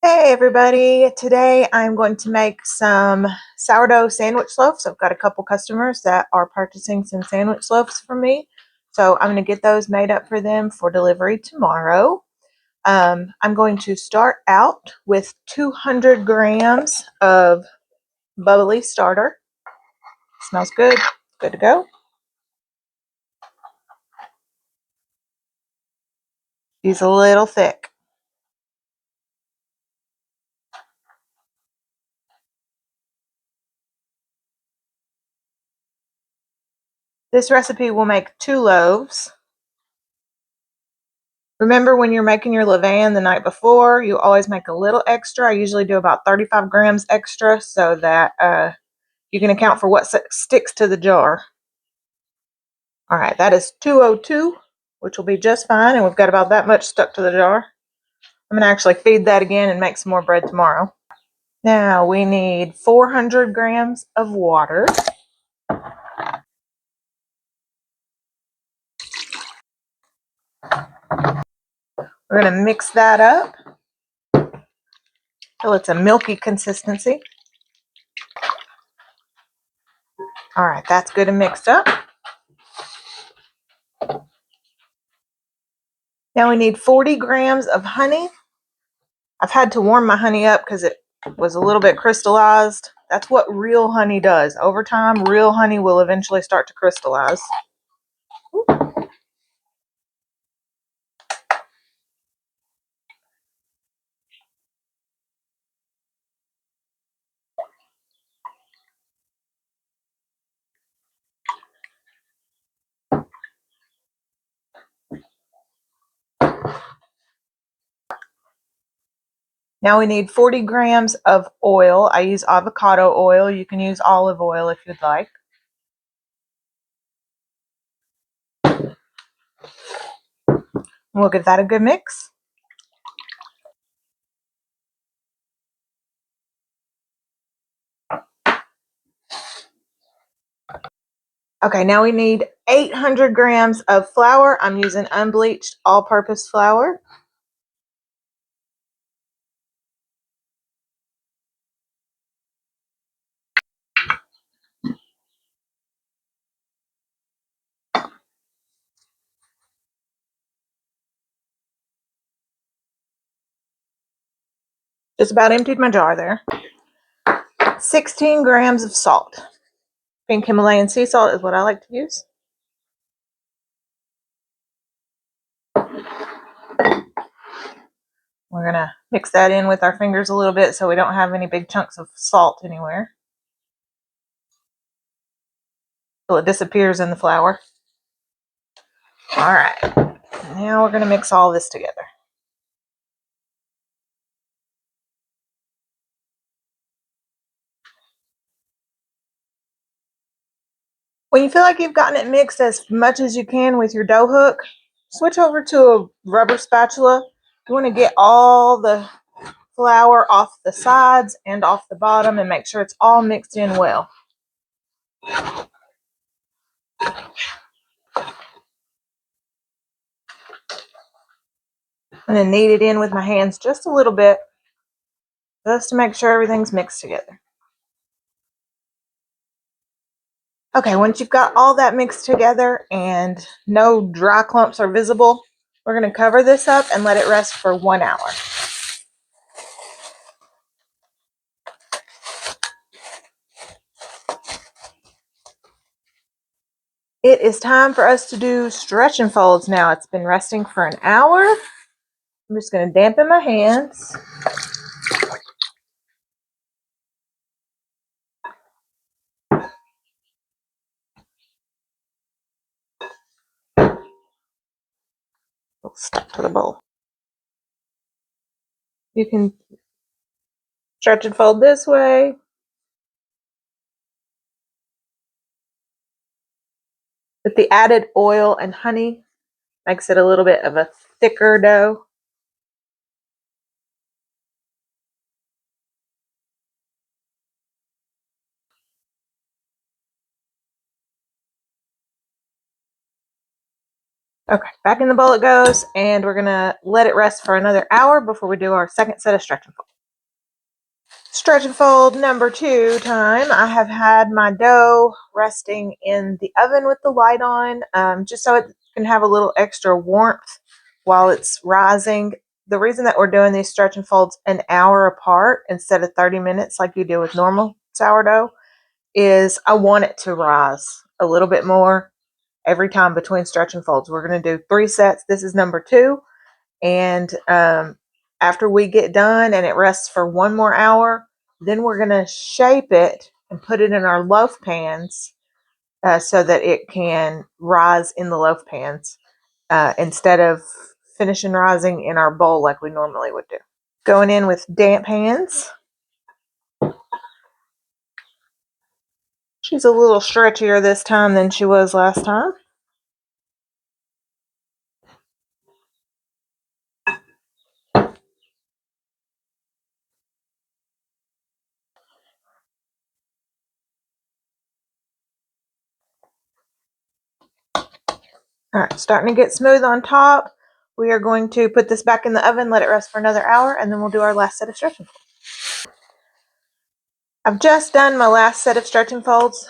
Hey everybody, today I'm going to make some sourdough sandwich loaves. I've got a couple customers that are purchasing some sandwich loaves from me. So I'm going to get those made up for them for delivery tomorrow. I'm going to start out with 200 grams of bubbly starter. Smells good. Good to go. He's a little thick. This recipe will make 2 loaves. Remember, when you're making your levain the night before, you always make a little extra. I usually do about 35 grams extra so that you can account for what sticks to the jar. All right, that is 202, which will be just fine, and we've got about that much stuck to the jar. I'm going to actually feed that again and make some more bread tomorrow. Now we need 400 grams of water. We're going to mix that up till it's a milky consistency. All right, that's good and mixed up. Now we need 40 grams of honey. I've had to warm my honey up because it was a little bit crystallized. That's what real honey does. Over time, real honey will eventually start to crystallize. Now we need 40 grams of oil. I use avocado oil. You can use olive oil if you'd like. We'll give that a good mix. Okay, now we need 800 grams of flour. I'm using unbleached all-purpose flour. Just about emptied my jar there. 16 grams of salt. Pink Himalayan sea salt is what I like to use. We're going to mix that in with our fingers a little bit so we don't have any big chunks of salt anywhere. So it disappears in the flour. All right, now we're going to mix all this together. When you feel like you've gotten it mixed as much as you can with your dough hook, switch over to a rubber spatula. You want to get all the flour off the sides and off the bottom and make sure it's all mixed in well. And then knead it in with my hands just a little bit, just to make sure everything's mixed together. Okay, once you've got all that mixed together and no dry clumps are visible, we're going to cover this up and let it rest for 1 hour. It is time for us to do stretch and folds now. It's been resting for an hour. I'm just going to dampen my hands. Stuck to the bowl. You can stretch and fold this way. With the added oil and honey, makes it a little bit of a thicker dough. Okay, back in the bowl it goes, and we're going to let it rest for another hour before we do our second set of stretch and fold. Stretch and fold number 2 time. I have had my dough resting in the oven with the light on, just so it can have a little extra warmth while it's rising. The reason that we're doing these stretch and folds an hour apart instead of 30 minutes like you do with normal sourdough is I want it to rise a little bit more every time between stretch and folds. We're going to do 3 sets. This is number 2. And after we get done and it rests for 1 more hour, then we're going to shape it and put it in our loaf pans so that it can rise in the loaf pans instead of finishing rising in our bowl like we normally would do. Going in with damp hands. She's a little stretchier this time than she was last time. All right, starting to get smooth on top. We are going to put this back in the oven, let it rest for another hour, and then we'll do our last set of stretching folds. I've just done my last set of stretching folds,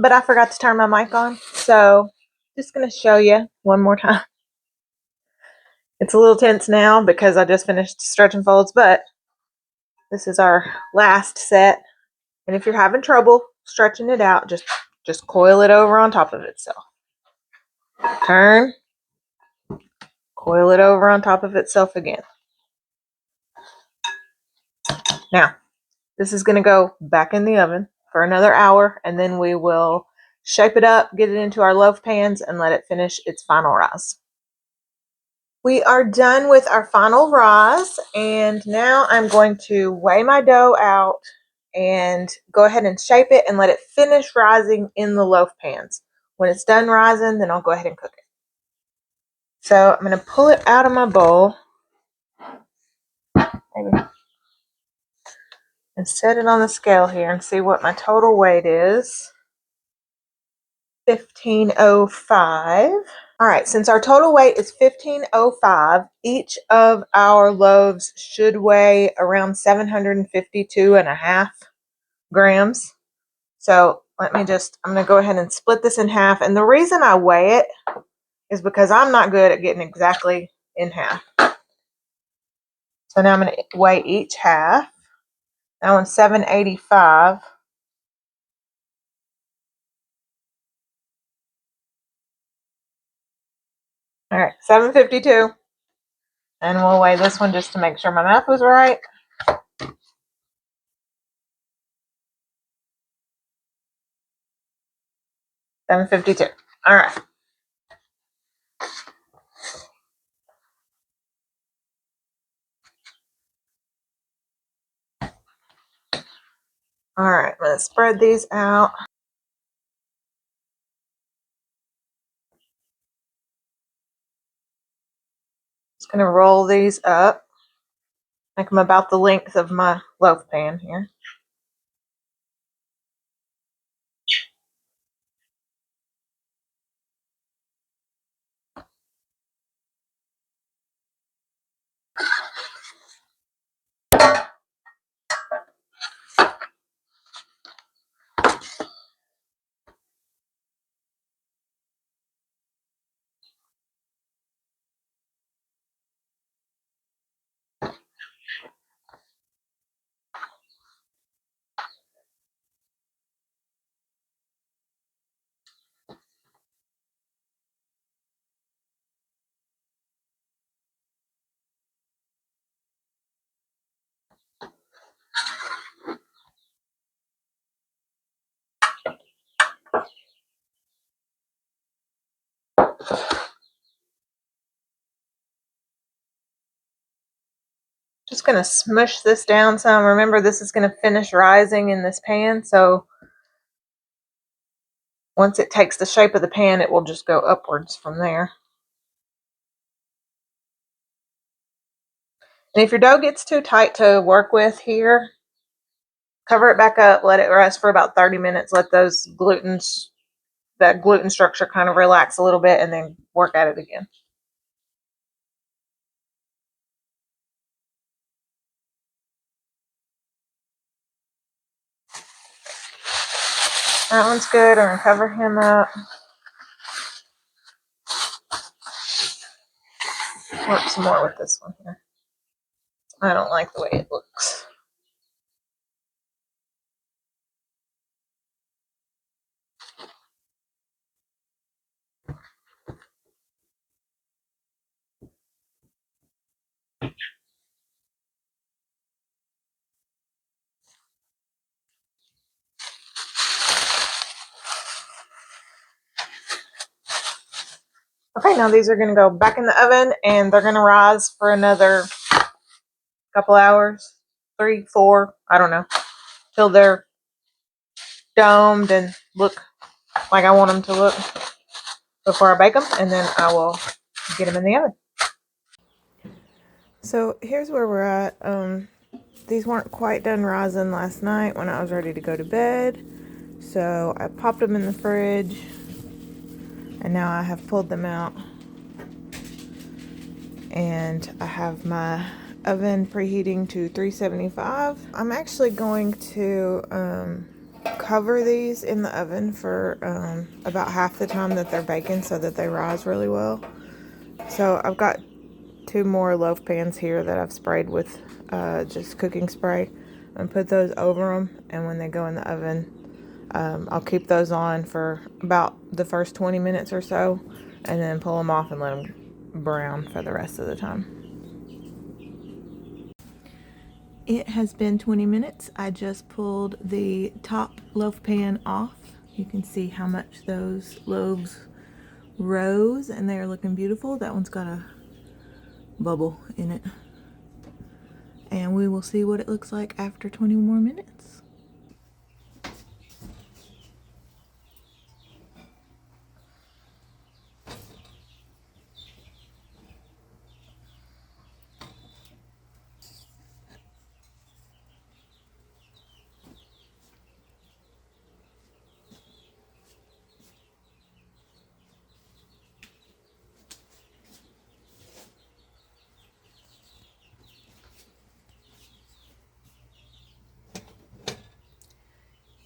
but I forgot to turn my mic on, so just going to show you one more time. It's a little tense now because I just finished stretching folds, but this is our last set. And if you're having trouble stretching it out, just coil it over on top of itself. Turn, coil it over on top of itself again. Now, this is going to go back in the oven for another hour, and then we will shape it up, get it into our loaf pans, and let it finish its final rise. We are done with our final rise, and now I'm going to weigh my dough out and go ahead and shape it and let it finish rising in the loaf pans. When it's done rising, then I'll go ahead and cook it. So I'm going to pull it out of my bowl and set it on the scale here and see what my total weight is. 1505. All right, since our total weight is 1505, each of our loaves should weigh around 752.5 grams. So I'm going to go ahead and split this in half. And the reason I weigh it is because I'm not good at getting exactly in half. So now I'm going to weigh each half. That one's 785. All right, 752. And we'll weigh this one just to make sure my math was right. 752. All right. All right, I'm going to spread these out. Just going to roll these up. Make them about the length of my loaf pan here. Just going to smush this down some. Remember, this is going to finish rising in this pan, so once it takes the shape of the pan, it will just go upwards from there. And if your dough gets too tight to work with here, cover it back up, let it rest for about 30 minutes, let that gluten structure kind of relax a little bit, and then work at it again. That one's good. I'm going to cover him up. Work some more with this one here. I don't like the way it looks. Okay, now these are going to go back in the oven and they're going to rise for another couple hours, 3, 4, I don't know, till they're domed and look like I want them to look before I bake them, and then I will get them in the oven. So here's where we're at. These weren't quite done rising last night when I was ready to go to bed, so I popped them in the fridge, and now I have pulled them out, and I have my oven preheating to 375. I'm actually going to cover these in the oven for about half the time that they're baking so that they rise really well. So I've got 2 more loaf pans here that I've sprayed with just cooking spray, and put those over them, and when they go in the oven, I'll keep those on for about the first 20 minutes or so, and then pull them off and let them brown for the rest of the time. It has been 20 minutes. I just pulled the top loaf pan off. You can see how much those loaves rose, and they're looking beautiful. That one's got a bubble in it. And we will see what it looks like after 20 more minutes.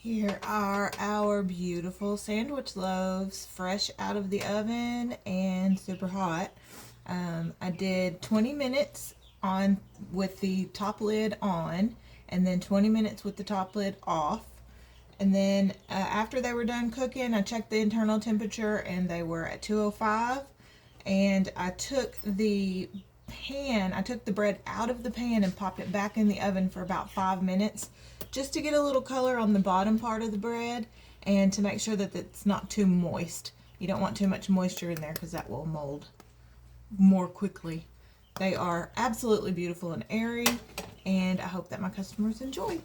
Here are our beautiful sandwich loaves, fresh out of the oven and super hot. I did 20 minutes on with the top lid on, and then 20 minutes with the top lid off. And then after they were done cooking, I checked the internal temperature and they were at 205. And I took the bread out of the pan and popped it back in the oven for about 5 minutes, just to get a little color on the bottom part of the bread and to make sure that it's not too moist. You don't want too much moisture in there because that will mold more quickly. They are absolutely beautiful and airy, and I hope that my customers enjoy.